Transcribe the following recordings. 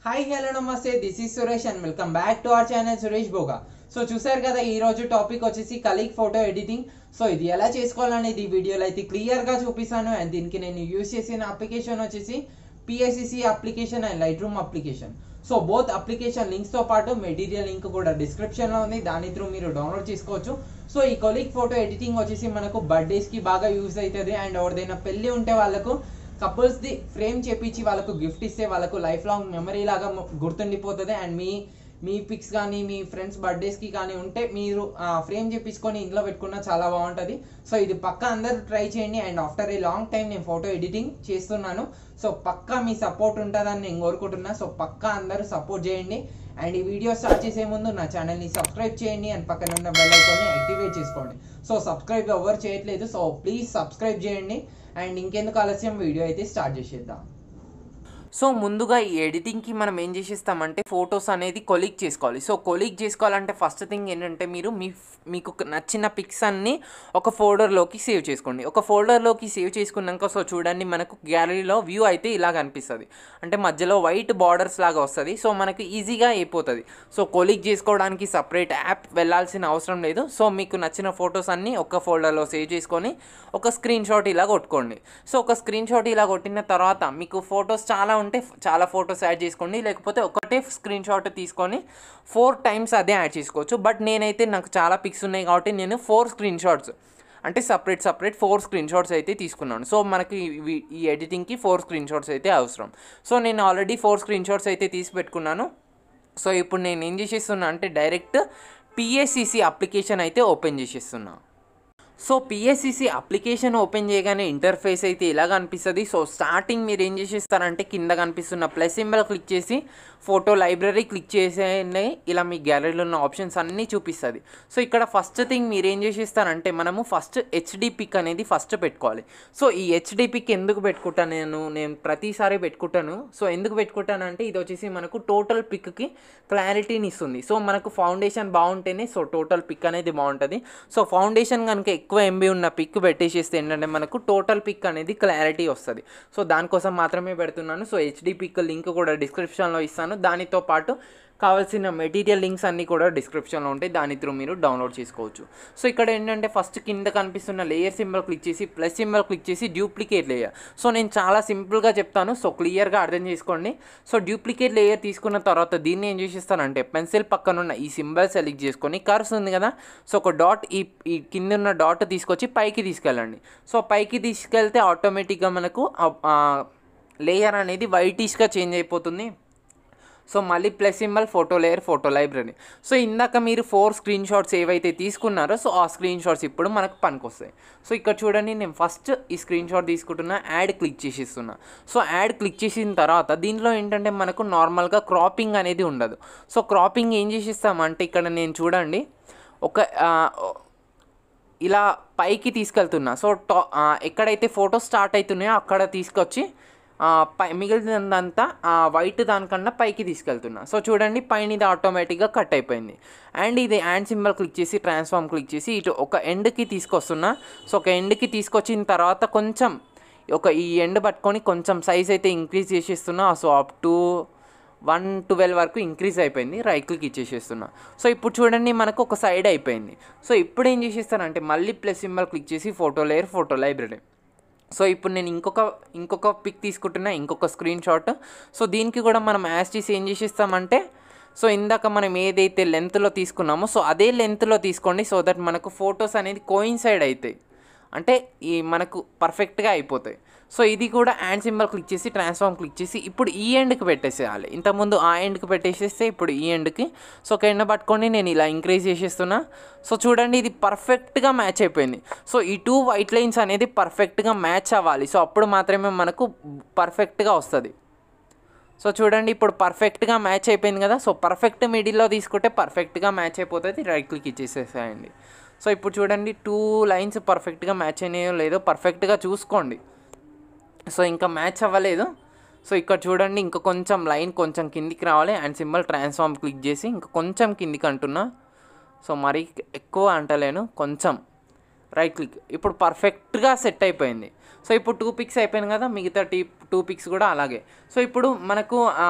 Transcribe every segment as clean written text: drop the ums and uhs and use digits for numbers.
Hi hello నమస్తే this is Suresh and welcome back to our channel Suresh Bhoga. So చూసారు కదా, ఈ రోజు టాపిక్ వచ్చేసి కలీగ్ ఫోటో ఎడిటింగ్. సో ఇది ఎలా చేసుకోవాలనేది ఈ వీడియోలో అయితే క్లియర్గా చూపిస్తాను. అండ్ దీనికి నేను యూజ్ చేసిన అప్లికేషన్ వచ్చేసి Pscc application and Lightroom application. So both application లింక్స్తో పాటు మెటీరియల్ లింక్ కూడా డిస్క్రిప్షన్లో ఉంది, దాని త్రూ మీరు డౌన్లోడ్ చేసుకోవచ్చు. సో ఈ కలీగ్ ఫోటో ఎడిటింగ్ వచ్చేసి మనకు బర్త్డేస్కి బాగా యూజ్ అవుతుంది. అండ్ ఎవరిదైనా పెళ్ళి ఉంటే వాళ్ళకు కపుల్స్ది ఫ్రేమ్ చేపించి వాళ్ళకు గిఫ్ట్ ఇస్తే వాళ్ళకు లైఫ్ లాంగ్ మెమరీ లాగా గుర్తుండిపోతుంది. అండ్ మీ పిక్స్ కానీ మీ ఫ్రెండ్స్ బర్త్డేస్కి కానీ ఉంటే మీరు ఫ్రేమ్ చేపించుకొని ఇంట్లో పెట్టుకున్నా చాలా బాగుంటుంది. సో ఇది పక్కా అందరూ ట్రై చేయండి. And after a long time నేను ఫోటో ఎడిటింగ్ చేస్తున్నాను. సో పక్కా మీ సపోర్ట్ ఉంటుందని నేను కోరుకుంటున్నా. సో పక్కా అందరూ సపోర్ట్ చేయండి. అండ్ ఈ వీడియో స్టార్ట్ చేసే ముందు నా ఛానల్ని సబ్స్క్రైబ్ చేయండి అండ్ పక్కన ఉన్న బెల్ ఐకాన్ని యాక్టివేట్ చేసుకోండి. సో సబ్స్క్రైబ్ ఎవరు చేయట్లేదు, సో ప్లీజ్ సబ్స్క్రైబ్ చేయండి. అండ్ ఇంకెందుకు ఆలస్యం, వీడియో అయితే స్టార్ట్ చేసేద్దాం. సో ముందుగా ఈ ఎడిటింగ్కి మనం ఏం చేసేస్తామంటే ఫొటోస్ అనేది కొలీగ్ చేసుకోవాలి. సో కొలీగ్ చేసుకోవాలంటే ఫస్ట్ థింగ్ ఏంటంటే మీకు నచ్చిన పిక్స్ అన్నీ ఒక ఫోల్డర్లోకి సేవ్ చేసుకోండి. ఒక ఫోల్డర్లోకి సేవ్ చేసుకున్నాక సో చూడండి, మనకు గ్యాలరీలో వ్యూ అయితే ఇలా కనిపిస్తుంది. అంటే మధ్యలో వైట్ బార్డర్స్ లాగా వస్తుంది. సో మనకు ఈజీగా అయిపోతుంది. సో కొలీగ్ చేసుకోవడానికి సపరేట్ యాప్ వెళ్ళాల్సిన అవసరం లేదు. సో మీకు నచ్చిన ఫొటోస్ అన్నీ ఒక ఫోల్డర్లో సేవ్ చేసుకొని ఒక స్క్రీన్ షాట్ ఇలా కొట్టుకోండి. సో ఒక స్క్రీన్ షాట్ ఇలా కొట్టిన తర్వాత మీకు ఫొటోస్ చాలా ఉంటే చాలా ఫొటోస్ యాడ్ చేసుకోండి, లేకపోతే ఒకటే స్క్రీన్ షాట్ తీసుకొని 4 టైమ్స్ అదే యాడ్ చేసుకోవచ్చు. బట్ నేనైతే నాకు చాలా పిక్స్ ఉన్నాయి కాబట్టి నేను 4 స్క్రీన్ షాట్స్ అంటే సపరేట్ 4 స్క్రీన్ షాట్స్ అయితే తీసుకున్నాను. సో మనకి ఈ ఎడిటింగ్కి 4 స్క్రీన్ షాట్స్ అయితే అవసరం. సో నేను ఆల్రెడీ 4 స్క్రీన్ షాట్స్ అయితే తీసి పెట్టుకున్నాను. సో ఇప్పుడు నేను ఏం చేసేస్తున్నా అంటే డైరెక్ట్ Pscc అప్లికేషన్ అయితే ఓపెన్ చేసేస్తున్నా. సో Pscc అప్లికేషన్ ఓపెన్ చేయగానే ఇంటర్ఫేస్ అయితే ఇలా కనిపిస్తుంది. సో స్టార్టింగ్ మీరు ఏం చేసేస్తారంటే కింద కనిపిస్తున్న ప్లస్ సింబల్ క్లిక్ చేసి ఫోటో లైబ్రరీ క్లిక్ చేసేయండి. ఇలా మీ గ్యాలరీలో ఉన్న ఆప్షన్స్ అన్నీ చూపిస్తుంది. సో ఇక్కడ ఫస్ట్ థింగ్ మీరు ఏం చేసేస్తారంటే మనము ఫస్ట్ హెచ్డి పిక్ అనేది ఫస్ట్ పెట్టుకోవాలి. సో ఈ హెచ్డి పిక్ ఎందుకు పెట్టుకుంటాను నేను ప్రతిసారి పెట్టుకుంటాను. సో ఎందుకు పెట్టుకుంటానంటే ఇది వచ్చేసి మనకు టోటల్ పిక్కి క్లారిటీని ఇస్తుంది. సో మనకు ఫౌండేషన్ బాగుంటేనే సో టోటల్ పిక్ అనేది బాగుంటుంది. సో ఫౌండేషన్ కనుక ఎక్కువ ఎంబీ ఉన్న పిక్ పెట్టేసేస్తే ఏంటంటే మనకు టోటల్ పిక్ అనేది క్లారిటీ వస్తుంది. సో దానికోసం మాత్రమే పెడుతున్నాను. సో హెచ్డి పిక్ లింక్ కూడా డిస్క్రిప్షన్లో ఇస్తాను. దానితో పాటు కావాల్సిన మెటీరియల్ లింక్స్ అన్నీ కూడా డిస్క్రిప్షన్లో ఉంటాయి, దాని త్రూ మీరు డౌన్లోడ్ చేసుకోవచ్చు. సో ఇక్కడ ఏంటంటే ఫస్ట్ కింద కనిపిస్తున్న లేయర్ సింబల్ క్లిక్ చేసి ప్లస్ సింబల్ క్లిక్ చేసి డ్యూప్లికేట్ లేయర్. సో నేను చాలా సింపుల్గా చెప్తాను, సో క్లియర్గా అర్థం చేసుకోండి. సో డ్యూప్లికేట్ లేయర్ తీసుకున్న తర్వాత దీన్ని ఏం చేసేస్తానంటే పెన్సిల్ పక్కన ఉన్న ఈ సింబల్ సెలెక్ట్ చేసుకొని కర్వ్స్ ఉంది కదా, సో ఒక డాట్ ఈ కింద ఉన్న డాట్ తీసుకొచ్చి పైకి తీసుకెళ్ళండి. సో పైకి తీసుకెళ్తే ఆటోమేటిక్గా మనకు లేయర్ అనేది వైటిష్గా చేంజ్ అయిపోతుంది. సో మళ్ళీ plus symbol photo layer photo library. So ఇందాక మీరు 4 స్క్రీన్ షాట్స్ ఏవైతే తీసుకున్నారో సో ఆ స్క్రీన్ షాట్స్ ఇప్పుడు మనకు పనికొస్తాయి. సో ఇక్కడ చూడండి, నేను ఫస్ట్ ఈ స్క్రీన్ షాట్ తీసుకుంటున్నా, యాడ్ క్లిక్ చేసేస్తున్నా. సో యాడ్ క్లిక్ చేసిన తర్వాత దీనిలో ఏంటంటే మనకు నార్మల్గా క్రాపింగ్ అనేది ఉండదు. సో క్రాపింగ్ ఏం చేసేస్తామంటే ఇక్కడ నేను చూడండి ఇలా పైకి తీసుకెళ్తున్నా. సో ఎక్కడైతే ఫోటో స్టార్ట్ అవుతున్నాయో అక్కడ తీసుకొచ్చి మిగిలినంతా వైట్ దానికన్నా పైకి తీసుకెళ్తున్నా. సో చూడండి, పైన ఇది ఆటోమేటిక్గా కట్ అయిపోయింది. అండ్ ఇది హ్యాండ్ సింబల్ క్లిక్ చేసి ట్రాన్స్ఫార్మ్ క్లిక్ చేసి ఇటు ఒక ఎండ్కి తీసుకొస్తున్నా. సో ఒక ఎండ్కి తీసుకొచ్చిన తర్వాత కొంచెం ఈ ఎండ్ పట్టుకొని కొంచెం సైజ్ అయితే ఇంక్రీజ్ చేసేస్తున్నా. సో అప్ టు 112 వరకు ఇంక్రీజ్ అయిపోయింది. Right click ఇచ్చేసేస్తున్నా. సో ఇప్పుడు చూడండి, మనకు ఒక సైడ్ అయిపోయింది. సో ఇప్పుడు ఏం చేసేస్తానంటే మళ్ళీ ప్లస్ సింబల్ క్లిక్ చేసి photo layer photo library. So ఇప్పుడు నేను ఇంకొక పిక్ తీసుకుంటున్నా, ఇంకొక స్క్రీన్ షాట్. సో దీనికి కూడా మనం యాస్టీస్ ఏం చేసేస్తామంటే సో ఇందాక మనం ఏదైతే లెంత్లో తీసుకున్నామో సో అదే లెంత్లో తీసుకోండి. సో దట్ మనకు ఫొటోస్ అనేది కోయిన్సైడ్ అవుతాయి, అంటే మనకు పర్ఫెక్ట్గా అయిపోతాయి. సో ఇది కూడా హ్యాండ్ సింబల్ క్లిక్ చేసి ట్రాన్స్ఫార్మ్ క్లిక్ చేసి ఇప్పుడు ఈ ఎండ్కి పెట్టేసేయాలి. ఇంతకుముందు ఆ ఎండ్కి పెట్టేసేస్తే ఇప్పుడు ఈ ఎండ్కి. సో ఒక ఎండ్ పట్టుకొని నేను ఇలా ఇంక్రీజ్ చేసేస్తున్నా. సో చూడండి, ఇది పర్ఫెక్ట్గా మ్యాచ్ అయిపోయింది. సో ఈ 2 వైట్ లైన్స్ అనేది పర్ఫెక్ట్గా మ్యాచ్ అవ్వాలి. సో అప్పుడు మాత్రమే మనకు పర్ఫెక్ట్గా వస్తుంది. సో చూడండి, ఇప్పుడు పర్ఫెక్ట్గా మ్యాచ్ అయిపోయింది కదా. సో పర్ఫెక్ట్ మిడిల్లో తీసుకుంటే పర్ఫెక్ట్గా మ్యాచ్ అయిపోతుంది. Right click ఇచ్చేసేసేయండి. సో ఇప్పుడు చూడండి, 2 లైన్స్ పర్ఫెక్ట్గా మ్యాచ్ అయినాయో లేదో పర్ఫెక్ట్గా చూసుకోండి. సో ఇంకా మ్యాచ్ అవ్వలేదు. సో ఇక్కడ చూడండి, ఇంకా కొంచెం లైన్ కొంచెం కిందికి రావాలి. అండ్ సింబల్ ట్రాన్స్ఫార్మ్ క్లిక్ చేసి ఇంకా కొంచెం కిందికి అంటున్నా. సో మరీ ఎక్కువ అంటలేను, కొంచెం రైట్ క్లిక్. ఇప్పుడు పర్ఫెక్ట్గా సెట్ అయిపోయింది. సో ఇప్పుడు 2 పిక్స్ అయిపోయింది కదా, మిగతా 2 పిక్స్ కూడా అలాగే. సో ఇప్పుడు మనకు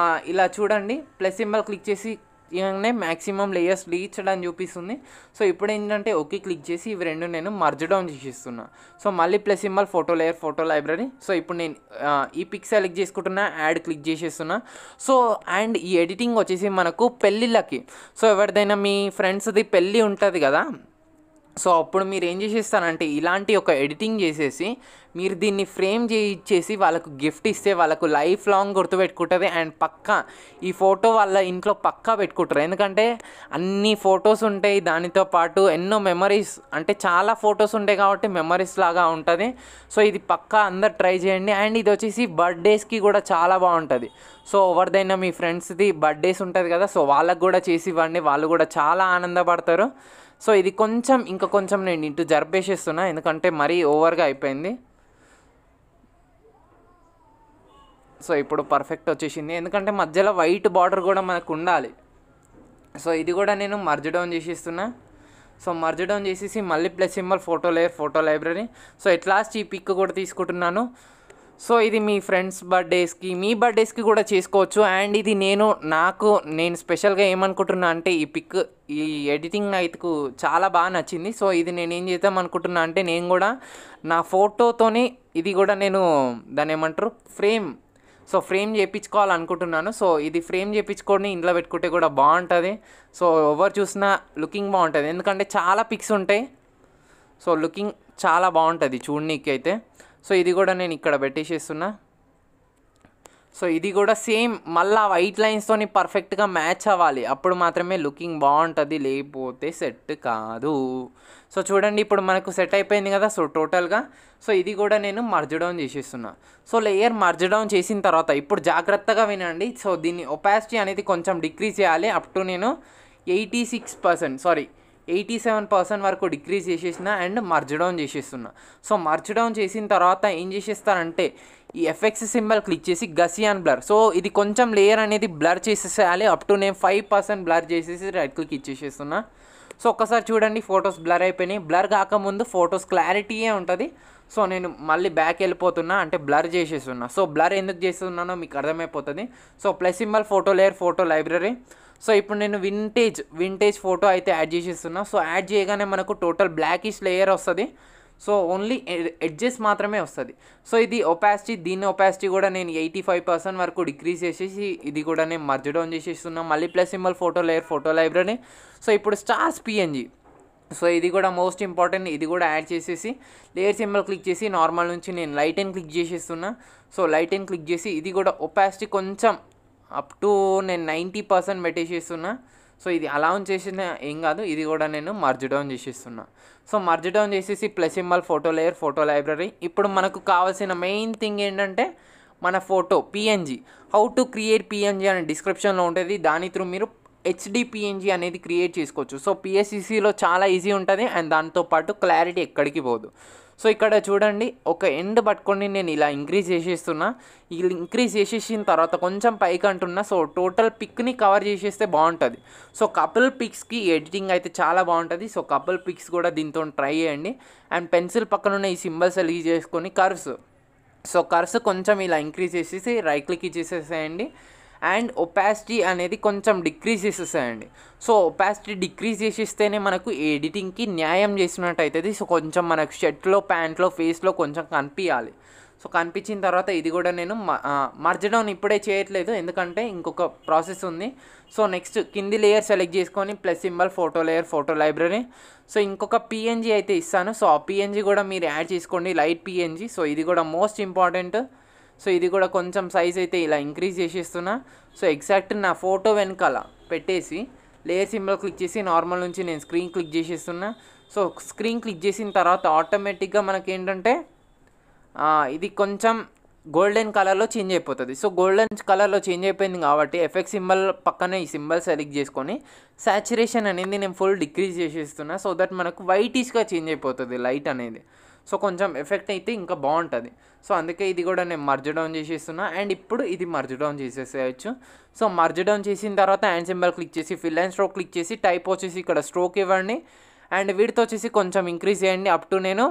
ఇలా చూడండి, ప్లస్ సింబల్ క్లిక్ చేసి ఇవన్నీ మ్యాక్సిమం లేయర్స్ రీచ్డ్ అని చూపిస్తుంది. సో ఇప్పుడు ఏంటంటే ఓకే క్లిక్ చేసి ఇవి రెండు నేను మర్జ్ డౌన్ చేసిస్తున్నా. సో మళ్ళీ plus symbol photo layer photo library. So ఇప్పుడు నేను ఈ పిక్ సెలెక్ట్ చేసుకుంటున్నా, యాడ్ క్లిక్ చేసేస్తున్నా. సో అండ్ ఈ ఎడిటింగ్ వచ్చేసి మనకు పెళ్ళిళ్ళకి, సో ఎవరిదైనా మీ ఫ్రెండ్స్ది పెళ్ళి ఉంటుంది కదా, సో అప్పుడు మీరు ఏం చేసేస్తారంటే ఇలాంటి ఒక ఎడిటింగ్ చేసేసి మీరు దీన్ని ఫ్రేమ్ చేయించేసి వాళ్ళకు గిఫ్ట్ ఇస్తే వాళ్ళకు లైఫ్ లాంగ్ గుర్తుపెట్టుకుంటుంది. అండ్ పక్కా ఈ ఫోటో వాళ్ళ ఇంట్లో పక్కా పెట్టుకుంటారు, ఎందుకంటే అన్ని ఫొటోస్ ఉంటాయి, దానితో పాటు ఎన్నో మెమరీస్, అంటే చాలా ఫొటోస్ ఉంటాయి కాబట్టి మెమరీస్ లాగా ఉంటుంది. సో ఇది పక్కా అందరు ట్రై చేయండి. అండ్ ఇది వచ్చేసి బర్త్డేస్కి కూడా చాలా బాగుంటుంది. సో ఎవరిదైనా మీ ఫ్రెండ్స్ది బర్త్డేస్ ఉంటుంది కదా, సో వాళ్ళకు కూడా చేసి ఇవ్వండి, వాళ్ళు కూడా చాలా ఆనందపడతారు. సో ఇది ఇంకా కొంచెం నేను ఇటు జరిపేసేస్తున్నా, ఎందుకంటే మరీ ఓవర్గా అయిపోయింది. సో ఇప్పుడు పర్ఫెక్ట్ వచ్చేసింది, ఎందుకంటే మధ్యలో వైట్ బార్డర్ కూడా మనకు ఉండాలి. సో ఇది కూడా నేను మర్జ్ డౌన్ చేసేస్తున్నా. సో మర్జ్ డౌన్ చేసేసి మళ్ళీ plus symbol photo layer photo library. So at last ఈ పిక్ కూడా తీసుకుంటున్నాను. సో ఇది మీ ఫ్రెండ్స్ బర్త్డేస్కి, మీ బర్త్డేస్కి కూడా చేసుకోవచ్చు. అండ్ ఇది నేను స్పెషల్గా ఏమనుకుంటున్నా అంటే ఈ పిక్, ఈ ఎడిటింగ్ అయితే చాలా బాగా నచ్చింది. సో ఇది నేను ఏం చేద్దాం అనుకుంటున్నా అంటే నేను కూడా నా ఫోటోతోని ఇది కూడా నేను దాన్ని ఏమంటారు ఫ్రేమ్ చేయించుకోవాలనుకుంటున్నాను. సో ఇది ఫ్రేమ్ చేయించుకొని ఇంట్లో పెట్టుకుంటే కూడా బాగుంటుంది. సో ఎవరు చూసినా లుకింగ్ బాగుంటుంది, ఎందుకంటే చాలా పిక్స్ ఉంటాయి. సో లుకింగ్ చాలా బాగుంటుంది చూడనీకి అయితే. సో ఇది కూడా నేను ఇక్కడ పెట్టేసేస్తున్నా. సో ఇది కూడా సేమ్ మళ్ళీ వైట్ లైన్స్తోని పర్ఫెక్ట్గా మ్యాచ్ అవ్వాలి, అప్పుడు మాత్రమే లుకింగ్ బాగుంటుంది, లేకపోతే సెట్ కాదు. సో చూడండి ఇప్పుడు మనకు సెట్ అయిపోయింది కదా. సో టోటల్గా సో ఇది కూడా నేను మర్జ్ డౌన్ చేసేస్తున్నా. సో లేయర్ మర్జ్ డౌన్ చేసిన తర్వాత ఇప్పుడు జాగ్రత్తగా వినండి. సో దీన్ని ఒపాసిటీ అనేది కొంచెం డిక్రీజ్ చేయాలి. అప్ టు నేను 87% వరకు డిక్రీజ్ చేసేసిన అండ్ మర్జ్ డౌన్ చేసేస్తున్నా. సో మర్జ్ డౌన్ చేసిన తర్వాత ఏం చేసేస్తానంటే ఈ ఎఫెక్ట్స్ సింబల్ క్లిక్ చేసి గసియాన్ బ్లర్. సో ఇది కొంచెం లేయర్ అనేది బ్లర్ చేసేసేయాలి. అప్ టు నేను 5% బ్లర్ చేసేసి రైట్ క్లిక్ ఇచ్చేసేస్తున్నా. సో ఒక్కసారి చూడండి ఫొటోస్ బ్లర్ అయిపోయినాయి. బ్లర్ కాకముందు ఫొటోస్ క్లారిటీయే ఉంటుంది. సో నేను మళ్ళీ బ్యాక్ వెళ్ళిపోతున్నా, అంటే బ్లర్ చేసేస్తున్నా. సో బ్లర్ ఎందుకు చేస్తున్నానో మీకు అర్థమైపోతుంది. So plus symbol photo layer photo library. So ఇప్పుడు నేను వింటేజ్ ఫోటో అయితే యాడ్ చేసేస్తున్నా. సో యాడ్ చేయగానే మనకు టోటల్ బ్లాకిష్ లేయర్ వస్తుంది. సో ఓన్లీ ఎడ్జెస్ మాత్రమే వస్తుంది. సో ఇది దీని ఒపాసిటీ కూడా నేను 85% వరకు డిక్రీజ్ చేసేసి ఇది కూడా నేను మర్జ్ డౌన్ చేసేస్తున్నా. మళ్ళీ plus symbol photo layer photo library. So ఇప్పుడు స్టార్స్ పిఎన్జీ. సో ఇది కూడా మోస్ట్ ఇంపార్టెంట్, ఇది కూడా యాడ్ చేసేసి లేయర్ సింబల్ క్లిక్ చేసి నార్మల్ నుంచి నేను లైట్ అండ్ క్లిక్ చేసేస్తున్నా. సో లైట్ అండ్ క్లిక్ చేసి ఇది కూడా ఒపాసిటీ కొంచెం అప్ టు నేను 90% పెట్టేసేస్తున్నా. సో ఇది అలా చేసిన ఏం కాదు, ఇది కూడా నేను మర్జ్ డౌన్ చేసేస్తున్నా. సో మర్జ్ డౌన్ చేసేసి plus symbol photo layer photo library. ఇప్పుడు మనకు కావాల్సిన మెయిన్ థింగ్ ఏంటంటే మన photo PNG. How to create PNG అనే డిస్క్రిప్షన్లో ఉంటుంది, దాని త్రూ మీరు హెచ్డి పిఎన్జీ అనేది క్రియేట్ చేసుకోవచ్చు. సో పిఎస్సిసిలో చాలా ఈజీ ఉంటుంది అండ్ దాంతోపాటు క్లారిటీ ఎక్కడికి పోదు. సో ఇక్కడ చూడండి ఒక ఎండ్ పట్టుకొని నేను ఇలా ఇంక్రీజ్ చేసేస్తున్నా. ఇలా ఇంక్రీజ్ చేసేసిన తర్వాత కొంచెం పైకి అంటున్నా. సో టోటల్ పిక్ని కవర్ చేసేస్తే బాగుంటుంది. సో కపుల్ పిక్స్కి ఎడిటింగ్ అయితే చాలా బాగుంటుంది. సో కపుల్ పిక్స్ కూడా దీంతో ట్రై చేయండి. అండ్ పెన్సిల్ పక్కన ఉన్న ఈ సింబల్స్ సెలెక్ట్ చేసుకొని కర్వ్స్, సో కర్వ్స్ కొంచెం ఇలా ఇంక్రీజ్ చేసేసి రైట్ క్లిక్ ఇచ్చేసేసేయండి. అండ్ ఒపాసిటీ అనేది కొంచెం డిక్రీజ్ చేసేసేయండి. సో ఒపాసిటీ డిక్రీజ్ చేసేస్తేనే మనకు ఎడిటింగ్కి న్యాయం చేసినట్టు అవుతుంది. సో కొంచెం మనకు షర్ట్లో ప్యాంట్లో ఫేస్లో కొంచెం కనిపించాలి. సో కనిపించిన తర్వాత ఇది కూడా నేను మర్జ్ డౌన్ ఇప్పుడే చేయట్లేదు, ఎందుకంటే ఇంకొక ప్రాసెస్ ఉంది. సో నెక్స్ట్ కింది లేయర్ సెలెక్ట్ చేసుకొని plus symbol photo layer photo library. So ఇంకొక పిఎన్జీ అయితే ఇస్తాను. సో ఆ పిఎన్జీ కూడా మీరు యాడ్ చేసుకోండి, లైట్ పిఎన్జీ. సో ఇది కూడా మోస్ట్ ఇంపార్టెంట్. సో ఇది కూడా కొంచెం సైజ్ అయితే ఇలా ఇంక్రీజ్ చేసేస్తున్నా. సో ఎగ్జాక్ట్ నా ఫోటో వెనకాల పెట్టేసి లేయర్ సింబల్ క్లిక్ చేసి నార్మల్ నుంచి నేను స్క్రీన్ క్లిక్ చేసేస్తున్నా. సో స్క్రీన్ క్లిక్ చేసిన తర్వాత ఆటోమేటిక్గా మనకి ఏంటంటే ఇది కొంచెం గోల్డెన్ కలర్లో చేంజ్ అయిపోతుంది. సో గోల్డెన్ కలర్లో చేంజ్ అయిపోయింది కాబట్టి ఎఫెక్ట్ సింబల్ పక్కనే ఈ సింబల్ సెలెక్ట్ చేసుకొని సాచురేషన్ అనేది నేను ఫుల్ డిక్రీజ్ చేసేస్తున్నా. సో దట్ మనకు వైటిష్గా చేంజ్ అయిపోతుంది లైట్ అనేది. సో కొంచెం ఎఫెక్ట్ అయితే ఇంకా బాగుంటుంది. సో అందుకే ఇది కూడా నేను మర్జ్ డౌన్ చేసేస్తున్నా. అండ్ ఇప్పుడు ఇది మర్జ్ డౌన్ చేసేసేయచ్చు. సో మర్జ్ డౌన్ చేసిన తర్వాత హ్యాండ్ సింబల్ క్లిక్ చేసి ఫిల్ అండ్ స్ట్రోక్ క్లిక్ చేసి టైప్ వచ్చేసి ఇక్కడ స్ట్రోక్ ఇవ్వండి. అండ్ వీటితో వచ్చేసి కొంచెం ఇంక్రీజ్ చేయండి. అప్ టు నేను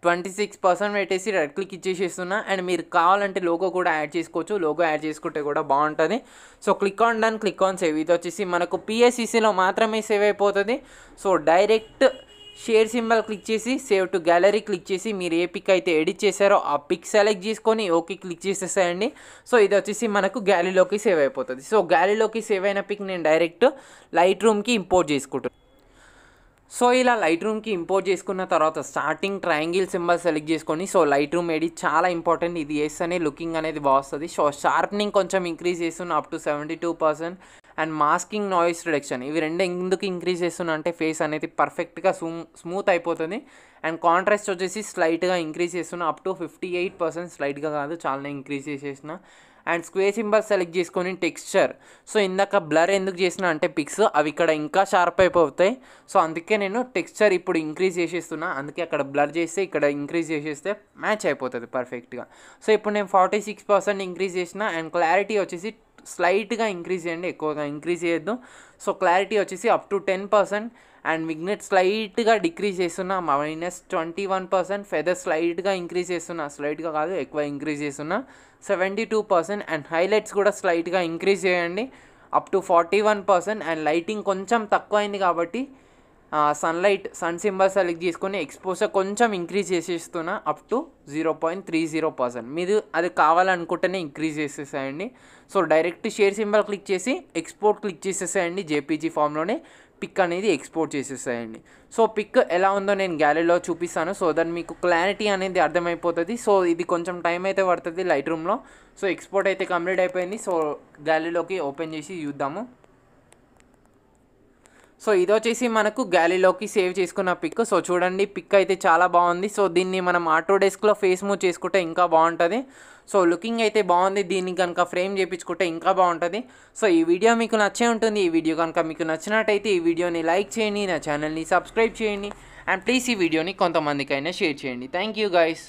26% పెట్టేసి రైట్ క్లిక్ ఇచ్చేసేస్తున్నా. అండ్ మీరు కావాలంటే లోగో కూడా యాడ్ చేసుకోవచ్చు, లోగో యాడ్ చేసుకుంటే కూడా బాగుంటుంది. So click on done, click on save. ఇది వచ్చేసి మనకు పిఎస్సిసిలో మాత్రమే సేవ్ అయిపోతుంది. So direct share symbol click చేసి సేవ్ టు గ్యాలరీ క్లిక్ చేసి మీరు ఏ పిక్ అయితే ఎడిట్ చేశారో ఆ పిక్ సెలెక్ట్ చేసుకొని ఓకే క్లిక్ చేసేసేయండి. సో ఇది వచ్చేసి మనకు గ్యాలరీలోకి సేవ్ అయిపోతుంది. సో గ్యాలరీలోకి సేవ్ అయిన పిక్ నేను డైరెక్ట్ లైట్ రూమ్కి ఇంపోర్ట్ చేసుకుంటాను. సో ఇలా లైట్ రూమ్కి ఇంపోర్ట్ చేసుకున్న తర్వాత స్టార్టింగ్ ట్రయాంగిల్ సింబల్ సెలెక్ట్ చేసుకొని సో లైట్ రూమ్ ఎడిట్ చాలా ఇంపార్టెంట్. ఇది వేస్తేనే లుకింగ్ అనేది బాగుస్తుంది. సో షార్ప్నింగ్ కొంచెం ఇంక్రీజ్ చేస్తున్నా up to 72%. And masking, noise reduction ఇవి రెండు ఎందుకు ఇంక్రీజ్ చేస్తున్నా అంటే ఫేస్ అనేది పర్ఫెక్ట్గా స్మూత్ అయిపోతుంది. అండ్ కాంట్రాస్ట్ వచ్చేసి స్లైట్గా ఇంక్రీజ్ చేస్తున్నా అప్ టు 58%, స్లైట్గా కాదు చాలానే ఇంక్రీజ్ చేసేసిన. అండ్ స్క్వేర్ సింబల్ సెలెక్ట్ చేసుకొని టెక్స్చర్, సో ఇందాక బ్లర్ ఎందుకు చేసిన అంటే పిక్స్ అవి ఇక్కడ ఇంకా షార్ప్ అయిపోతాయి. సో అందుకే నేను టెక్స్చర్ ఇప్పుడు ఇంక్రీజ్ చేసేస్తున్నా. అందుకే అక్కడ బ్లర్ చేస్తే ఇక్కడ ఇంక్రీజ్ చేసేస్తే మ్యాచ్ అయిపోతుంది పర్ఫెక్ట్గా. సో ఇప్పుడు నేను 46% ఇంక్రీజ్ చేసిన. అండ్ క్లారిటీ వచ్చేసి స్లైట్గా ఇంక్రీజ్ చేయండి, ఎక్కువగా ఇంక్రీజ్ చేయొద్దు. సో క్లారిటీ వచ్చేసి అప్ టు 10%. అండ్ విగ్నెట్ స్లైట్గా డిక్రీజ్ చేస్తున్నా -21%. ఫెదర్ స్లైట్గా ఇంక్రీజ్ చేస్తున్నా, స్లైట్గా కాదు ఎక్కువ ఇంక్రీజ్ చేస్తున్నా 72%. అండ్ హైలైట్స్ కూడా స్లైట్గా ఇంక్రీజ్ చేయండి అప్ టు 41%. అండ్ లైటింగ్ కొంచెం తక్కువ అయింది కాబట్టి సన్ సింబల్ సెలెక్ట్ చేసుకొని ఎక్స్పోజర్ కొంచెం ఇంక్రీజ్ చేసేస్తున్నా అప్ టు 0.30%. మీరు అది కావాలనుకుంటేనే ఇంక్రీజ్ చేసేసేయండి. So direct share symbol click చేసి ఎక్స్పోర్ట్ క్లిక్ చేసేసేయండి. జేపీజీ ఫామ్లోనే పిక్ అనేది ఎక్స్పోర్ట్ చేసేసేయండి. సో పిక్ ఎలా ఉందో నేను గ్యాలరీలో చూపిస్తాను. సో దట్ మీకు క్లారిటీ అనేది అర్థమైపోతుంది. సో ఇది కొంచెం టైం అయితే పడుతుంది లైట్ రూమ్లో. సో ఎక్స్పోర్ట్ అయితే కంప్లీట్ అయిపోయింది. సో గ్యాలరీలోకి ఓపెన్ చేసి చూద్దాము. సో ఇది వచ్చేసి మనకు గ్యాలరీలోకి సేవ్ చేసుకున్న పిక్. సో చూడండి పిక్ అయితే చాలా బాగుంది. సో దీన్ని మనం ఆటోడెస్క్లో ఫేస్ మూవ్ చేసుకుంటే ఇంకా బాగుంటుంది. సో లుకింగ్ అయితే బాగుంది. దీన్ని కనుక ఫ్రేమ్ చేయించుకుంటే ఇంకా బాగుంటుంది. సో ఈ వీడియో మీకు నచ్చే ఉంటుంది. ఈ వీడియో కనుక మీకు నచ్చినట్టయితే ఈ వీడియోని లైక్ చేయండి, నా ఛానల్ని సబ్స్క్రైబ్ చేయండి. అండ్ ప్లీజ్ ఈ వీడియోని కొంతమందికైనా షేర్ చేయండి. Thank you guys.